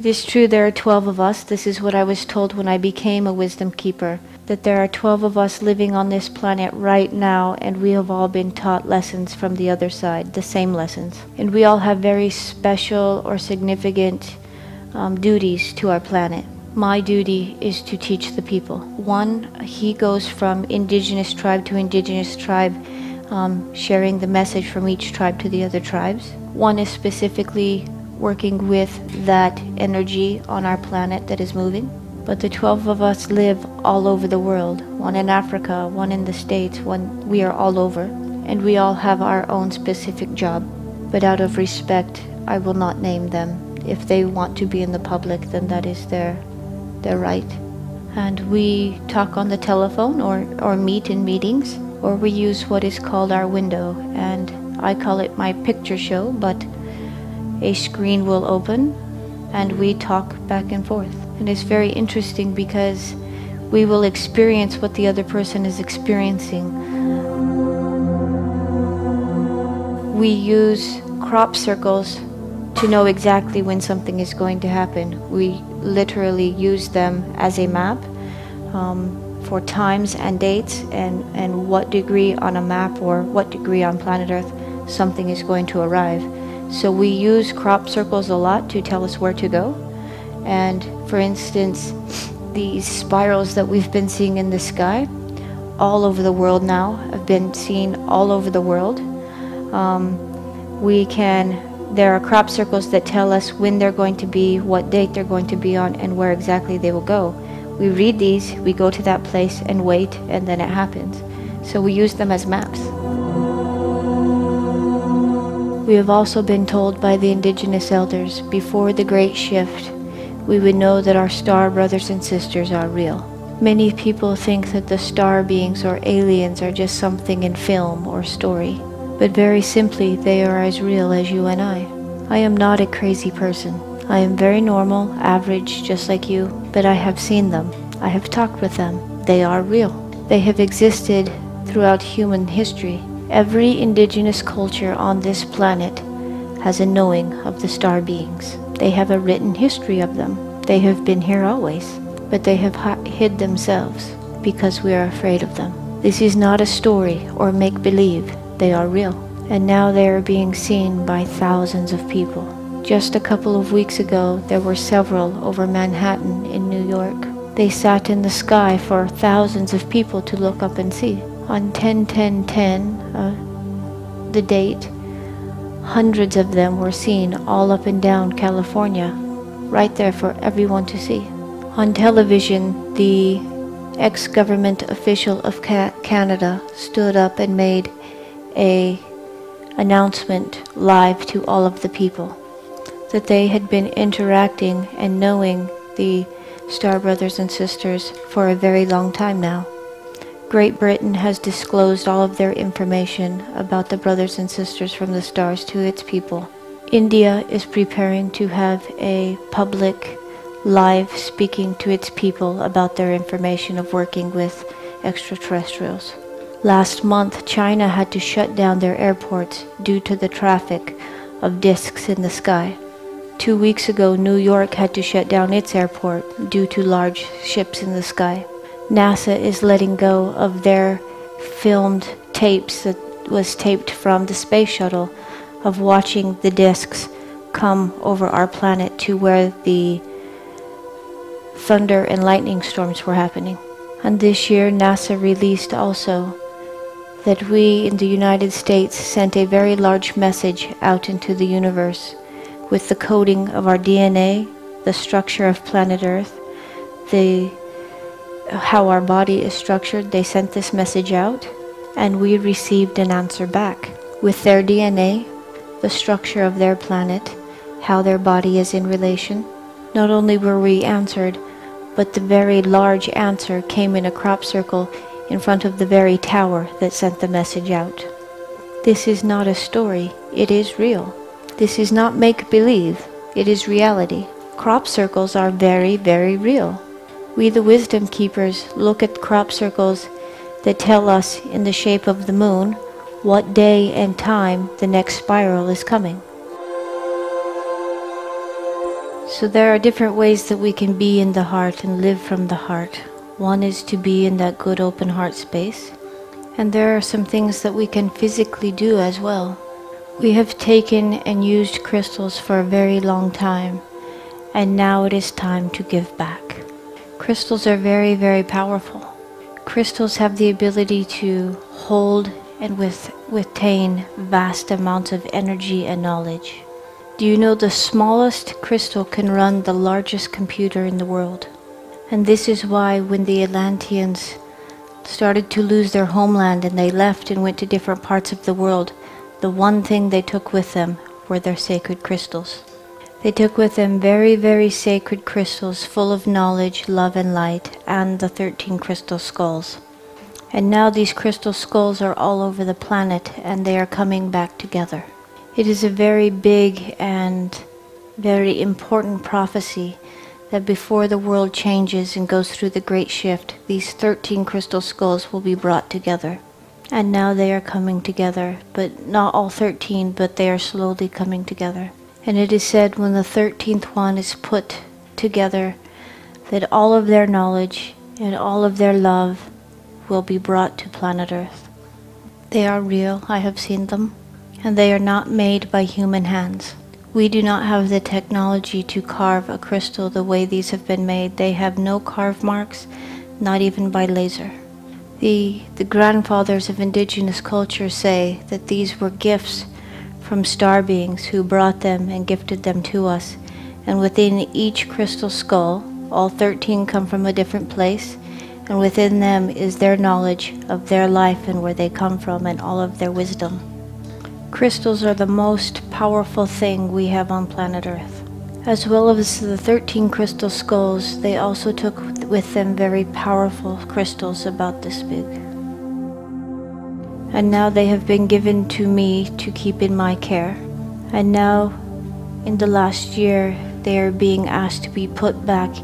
It is true there are 12 of us. This is what I was told when I became a wisdom keeper, that there are 12 of us living on this planet right now, and we have all been taught lessons from the other side, the same lessons. And we all have very special or significant duties to our planet. My duty is to teach the people. One, he goes from indigenous tribe to indigenous tribe, sharing the message from each tribe to the other tribes. One is specifically working with that energy on our planet that is moving. But the 12 of us live all over the world. One in Africa, one in the States, we are all over. And we all have our own specific job. But out of respect, I will not name them. If they want to be in the public, then that is their right. And we talk on the telephone or meet in meetings, or we use what is called our window. And I call it my picture show, but a screen will open and we talk back and forth. And it's very interesting because we will experience what the other person is experiencing. We use crop circles to know exactly when something is going to happen. We literally use them as a map for times and dates and what degree on a map or what degree on planet Earth something is going to arrive. So we use crop circles a lot to tell us where to go. And for instance, these spirals that we've been seeing in the sky all over the world now have been seen all over the world. There are crop circles that tell us when they're going to be, what date they're going to be on, and where exactly they will go. We read these, we go to that place and wait, and then it happens. So we use them as maps. We have also been told by the indigenous elders, before the great shift, we would know that our star brothers and sisters are real. Many people think that the star beings or aliens are just something in film or story. But very simply, they are as real as you and I. I am not a crazy person. I am very normal, average, just like you, but I have seen them. I have talked with them. They are real. They have existed throughout human history. Every indigenous culture on this planet has a knowing of the star beings. They have a written history of them. They have been here always, but they have hid themselves because we are afraid of them. This is not a story or make-believe. They are real, and now they are being seen by thousands of people. Just a couple of weeks ago, there were several over Manhattan in New York. They sat in the sky for thousands of people to look up and see. On 10/10/10, the date, hundreds of them were seen all up and down California, right there for everyone to see. On television, the ex-government official of Canada stood up and made an announcement live to all of the people that they had been interacting and knowing the star brothers and sisters for a very long time now. Great Britain has disclosed all of their information about the brothers and sisters from the stars to its people. India is preparing to have a public live speaking to its people about their information of working with extraterrestrials. Last month, China had to shut down their airports due to the traffic of discs in the sky. 2 weeks ago, New York had to shut down its airport due to large ships in the sky. NASA is letting go of their filmed tapes that was taped from the space shuttle of watching the discs come over our planet to where the thunder and lightning storms were happening. And this year, NASA released also that we in the United States sent a very large message out into the universe with the coding of our DNA, the structure of planet Earth, how our body is structured. They sent this message out, and we received an answer back with their DNA, the structure of their planet, how their body is in relation. Not only were we answered, but the very large answer came in a crop circle in front of the very tower that sent the message out. This is not a story, it is real. This is not make-believe, it is reality. Crop circles are very, very real. We, the wisdom keepers, look at crop circles that tell us in the shape of the moon what day and time the next spiral is coming. So there are different ways that we can be in the heart and live from the heart. One is to be in that good open heart space. And there are some things that we can physically do as well. We have taken and used crystals for a very long time, and now it is time to give back. Crystals are very, very powerful. Crystals have the ability to hold and retain vast amounts of energy and knowledge. Do you know the smallest crystal can run the largest computer in the world? And this is why when the Atlanteans started to lose their homeland and they left and went to different parts of the world, the one thing they took with them were their sacred crystals. They took with them very, very sacred crystals full of knowledge, love and light, and the 13 crystal skulls. And now these crystal skulls are all over the planet and they are coming back together. It is a very big and very important prophecy that before the world changes and goes through the great shift, these 13 crystal skulls will be brought together. And now they are coming together, but not all 13, but they are slowly coming together. And it is said when the 13th one is put together, that all of their knowledge and all of their love will be brought to planet Earth. They are real, I have seen them, and they are not made by human hands. We do not have the technology to carve a crystal the way these have been made. They have no carve marks, not even by laser. The grandfathers of indigenous culture say that these were gifts from star beings who brought them and gifted them to us. And within each crystal skull, all 13 come from a different place, and within them is their knowledge of their life and where they come from and all of their wisdom. Crystals are the most powerful thing we have on planet Earth. As well as the 13 crystal skulls, they also took with them very powerful crystals about this big. And now they have been given to me to keep in my care. And now, in the last year, they are being asked to be put back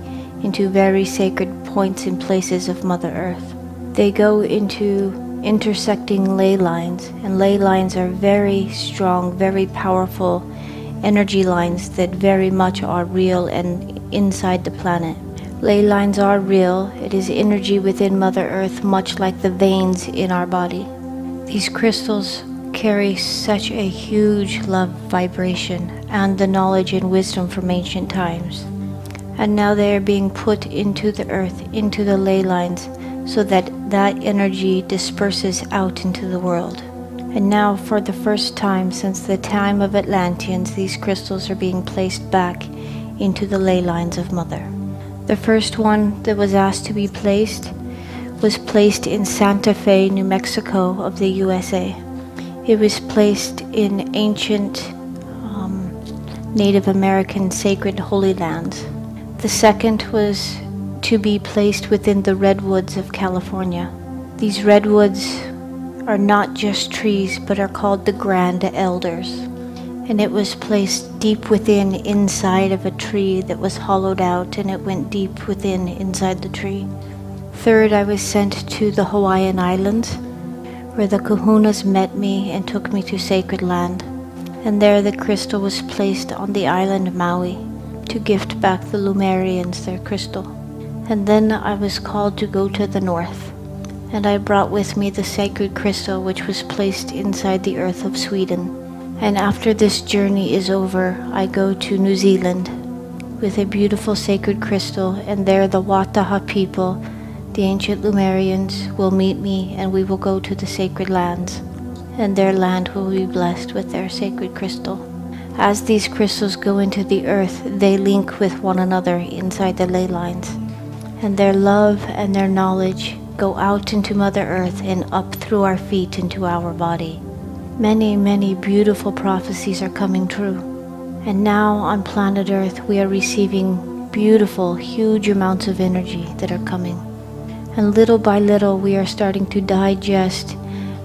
into very sacred points and places of Mother Earth. They go into intersecting ley lines, and ley lines are very strong, very powerful energy lines that very much are real and inside the planet. Ley lines are real. It is energy within Mother Earth, much like the veins in our body. These crystals carry such a huge love vibration and the knowledge and wisdom from ancient times. And now they are being put into the earth, into the ley lines, so that that energy disperses out into the world. And now, for the first time since the time of Atlanteans, these crystals are being placed back into the ley lines of Mother. The first one that was asked to be placed was placed in Santa Fe, New Mexico of the USA. It was placed in ancient Native American sacred holy lands. The second was to be placed within the redwoods of California. These redwoods are not just trees, but are called the Grand Elders. And it was placed deep within, inside of a tree that was hollowed out, and it went deep within, inside the tree. Third, I was sent to the Hawaiian Islands, where the kahunas met me and took me to sacred land. And there the crystal was placed on the island Maui to gift back the Lumerians their crystal. And then I was called to go to the north, and I brought with me the sacred crystal which was placed inside the earth of Sweden. And after this journey is over, I go to New Zealand with a beautiful sacred crystal, and there the Wataha people, the ancient Lumerians, will meet me, and we will go to the sacred lands, and their land will be blessed with their sacred crystal. As these crystals go into the earth, they link with one another inside the ley lines, and their love and their knowledge go out into Mother Earth and up through our feet into our body. Many, many beautiful prophecies are coming true. And now on planet Earth we are receiving beautiful, huge amounts of energy that are coming. And little by little we are starting to digest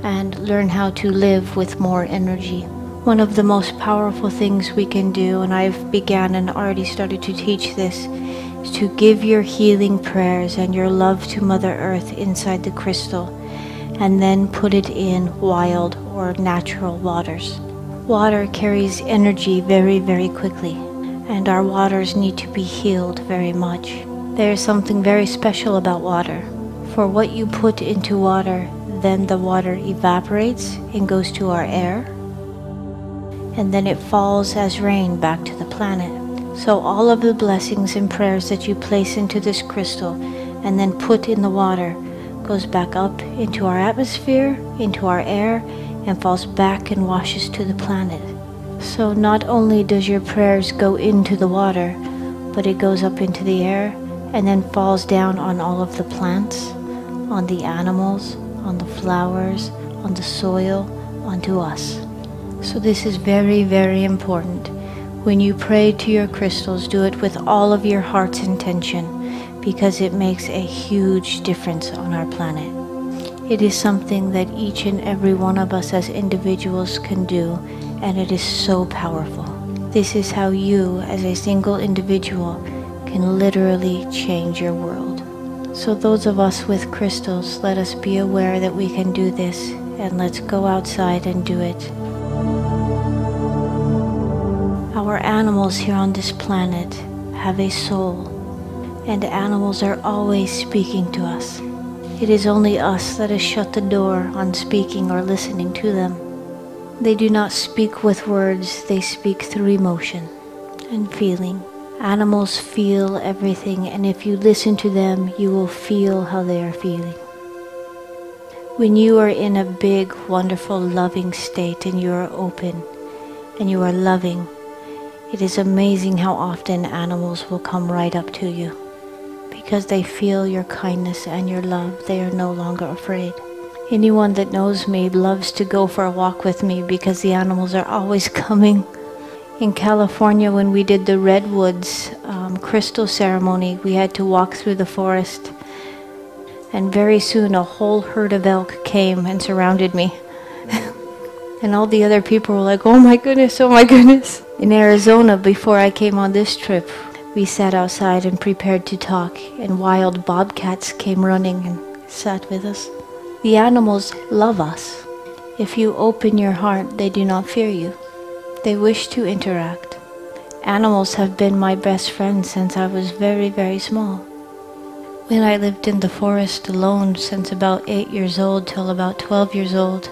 and learn how to live with more energy. One of the most powerful things we can do, and I've began and already started to teach this, is to give your healing prayers and your love to Mother Earth inside the crystal, and then put it in wild or natural waters. Water carries energy very, very quickly. and our waters need to be healed very much. There is something very special about water. For what you put into water, then the water evaporates and goes to our air, and then it falls as rain back to the planet. So all of the blessings and prayers that you place into this crystal and then put in the water goes back up into our atmosphere, into our air, and falls back and washes to the planet. So not only does your prayers go into the water, but it goes up into the air and then falls down on all of the plants, on the animals, on the flowers, on the soil, onto us. So this is very, very important. When you pray to your crystals, do it with all of your heart's intention, because it makes a huge difference on our planet. It is something that each and every one of us as individuals can do, and it is so powerful. This is how you, as a single individual, can literally change your world. So those of us with crystals, let us be aware that we can do this, and let's go outside and do it. Our animals here on this planet have a soul, and animals are always speaking to us. It is only us that has shut the door on speaking or listening to them. They do not speak with words, they speak through emotion and feeling. Animals feel everything, and if you listen to them, you will feel how they are feeling. When you are in a big, wonderful, loving state and you are open and you are loving, it is amazing how often animals will come right up to you. Because they feel your kindness and your love, they are no longer afraid. Anyone that knows me loves to go for a walk with me because the animals are always coming. In California, when we did the redwoods crystal ceremony, we had to walk through the forest. And very soon a whole herd of elk came and surrounded me. And all the other people were like, oh my goodness, oh my goodness. In Arizona, before I came on this trip, we sat outside and prepared to talk, and wild bobcats came running and sat with us. The animals love us. If you open your heart, they do not fear you. They wish to interact. Animals have been my best friends since I was very, very small. When I lived in the forest alone since about 8 years old till about 12 years old,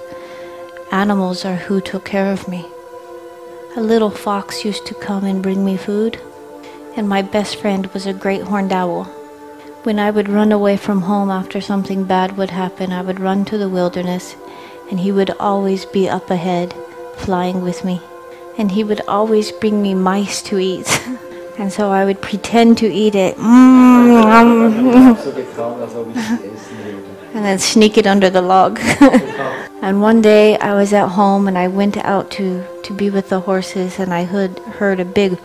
animals are who took care of me. A little fox used to come and bring me food, and my best friend was a great horned owl. When I would run away from home after something bad would happen, I would run to the wilderness, and he would always be up ahead, flying with me. And he would always bring me mice to eat. And so I would pretend to eat it. And then sneak it under the log. And one day I was at home and I went out to be with the horses, and I heard a big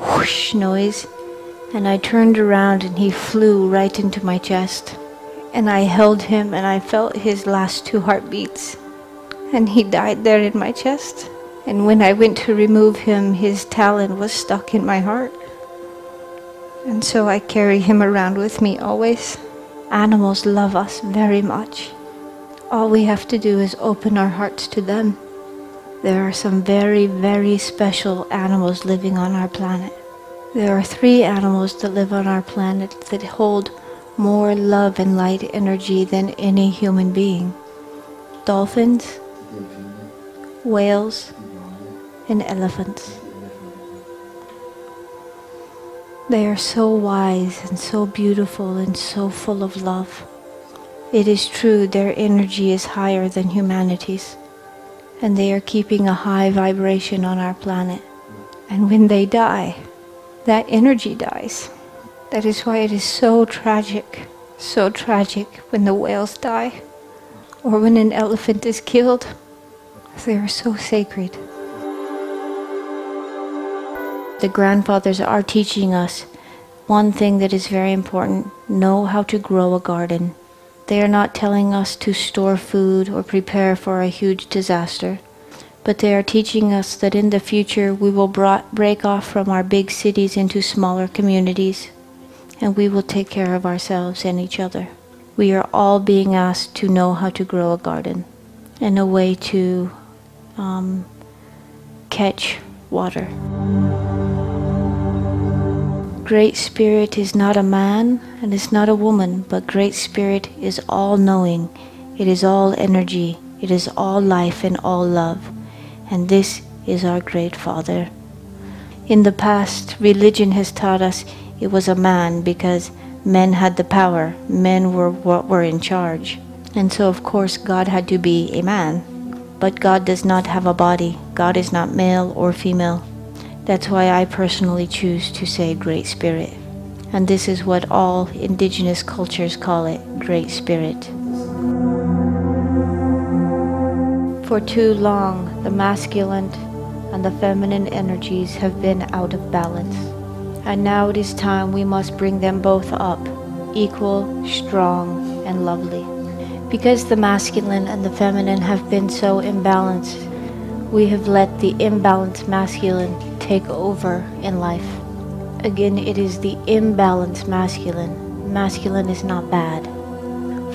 whoosh noise, and I turned around and he flew right into my chest, and I held him and I felt his last 2 heartbeats, and he died there in my chest. And when I went to remove him, his talon was stuck in my heart, and so I carry him around with me always. Animals love us very much. All we have to do is open our hearts to them. There are some very, very special animals living on our planet. There are 3 animals that live on our planet that hold more love and light energy than any human being. Dolphins, whales, and elephants. They are so wise and so beautiful and so full of love. It is true, their energy is higher than humanity's, and they are keeping a high vibration on our planet. And when they die, that energy dies. That is why it is so tragic when the whales die, or when an elephant is killed. They are so sacred. The grandfathers are teaching us one thing that is very important: know how to grow a garden. They are not telling us to store food or prepare for a huge disaster, but they are teaching us that in the future we will break off from our big cities into smaller communities, and we will take care of ourselves and each other. We are all being asked to know how to grow a garden and a way to catch water. Great Spirit is not a man and is not a woman, but Great Spirit is all-knowing. It is all energy. It is all life and all love. And this is our Great Father. In the past, religion has taught us it was a man because men had the power. Men were what were in charge. And so of course God had to be a man. But God does not have a body. God is not male or female. That's why I personally choose to say Great Spirit. And this is what all indigenous cultures call it, Great Spirit. For too long, the masculine and the feminine energies have been out of balance. And now it is time we must bring them both up, equal, strong, and lovely. Because the masculine and the feminine have been so imbalanced, we have let the imbalanced masculine take over in life. Again, it is the imbalanced masculine. Masculine is not bad.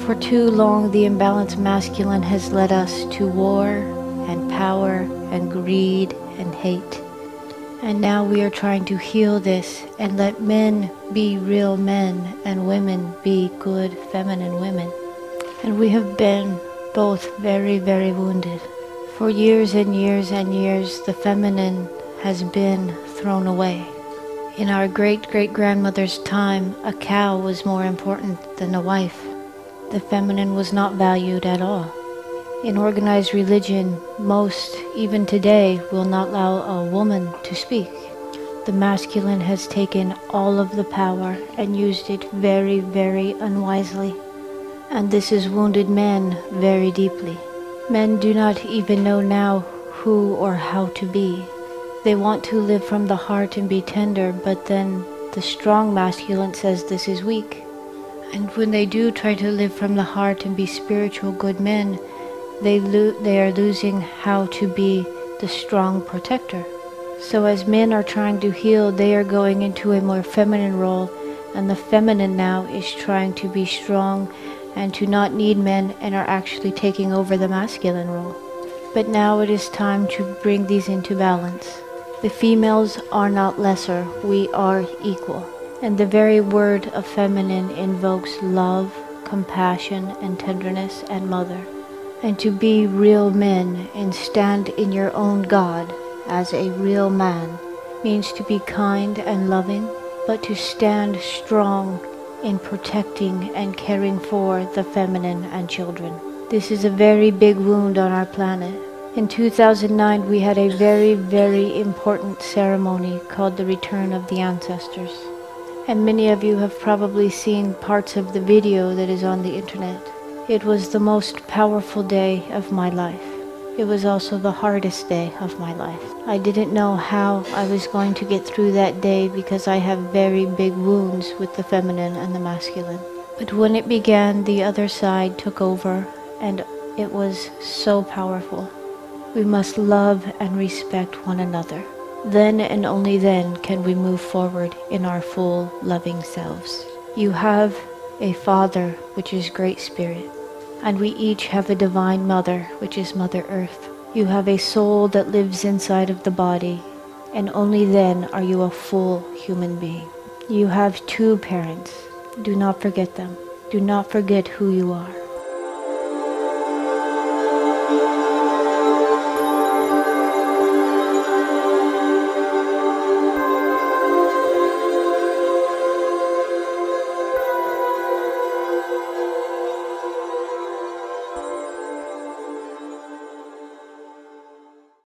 For too long, the imbalanced masculine has led us to war and power and greed and hate. And now we are trying to heal this and let men be real men and women be good feminine women. And we have been both very, very wounded. For years and years and years, the feminine has been thrown away. In our great-great-grandmother's time, a cow was more important than a wife. The feminine was not valued at all. In organized religion, most, even today, will not allow a woman to speak. The masculine has taken all of the power and used it very, very unwisely. And this has wounded men very deeply. Men do not even know now who or how to be. They want to live from the heart and be tender, but then the strong masculine says this is weak. And when they do try to live from the heart and be spiritual good men, they are losing how to be the strong protector. So as men are trying to heal, they are going into a more feminine role, and the feminine now is trying to be strong and to not need men and are actually taking over the masculine role. But now it is time to bring these into balance. The females are not lesser, we are equal. And the very word of feminine invokes love, compassion, and tenderness and mother. And to be real men and stand in your own God as a real man means to be kind and loving, but to stand strong in protecting and caring for the feminine and children. This is a very big wound on our planet. In 2009, we had a very, very important ceremony called the Return of the Ancestors. And many of you have probably seen parts of the video that is on the internet. It was the most powerful day of my life. It was also the hardest day of my life. I didn't know how I was going to get through that day because I have very big wounds with the feminine and the masculine. But when it began, the other side took over, and it was so powerful. We must love and respect one another. Then and only then can we move forward in our full loving selves. You have a Father, which is Great Spirit. And we each have a divine mother, which is Mother Earth. You have a soul that lives inside of the body, and only then are you a full human being. You have two parents. Do not forget them. Do not forget who you are.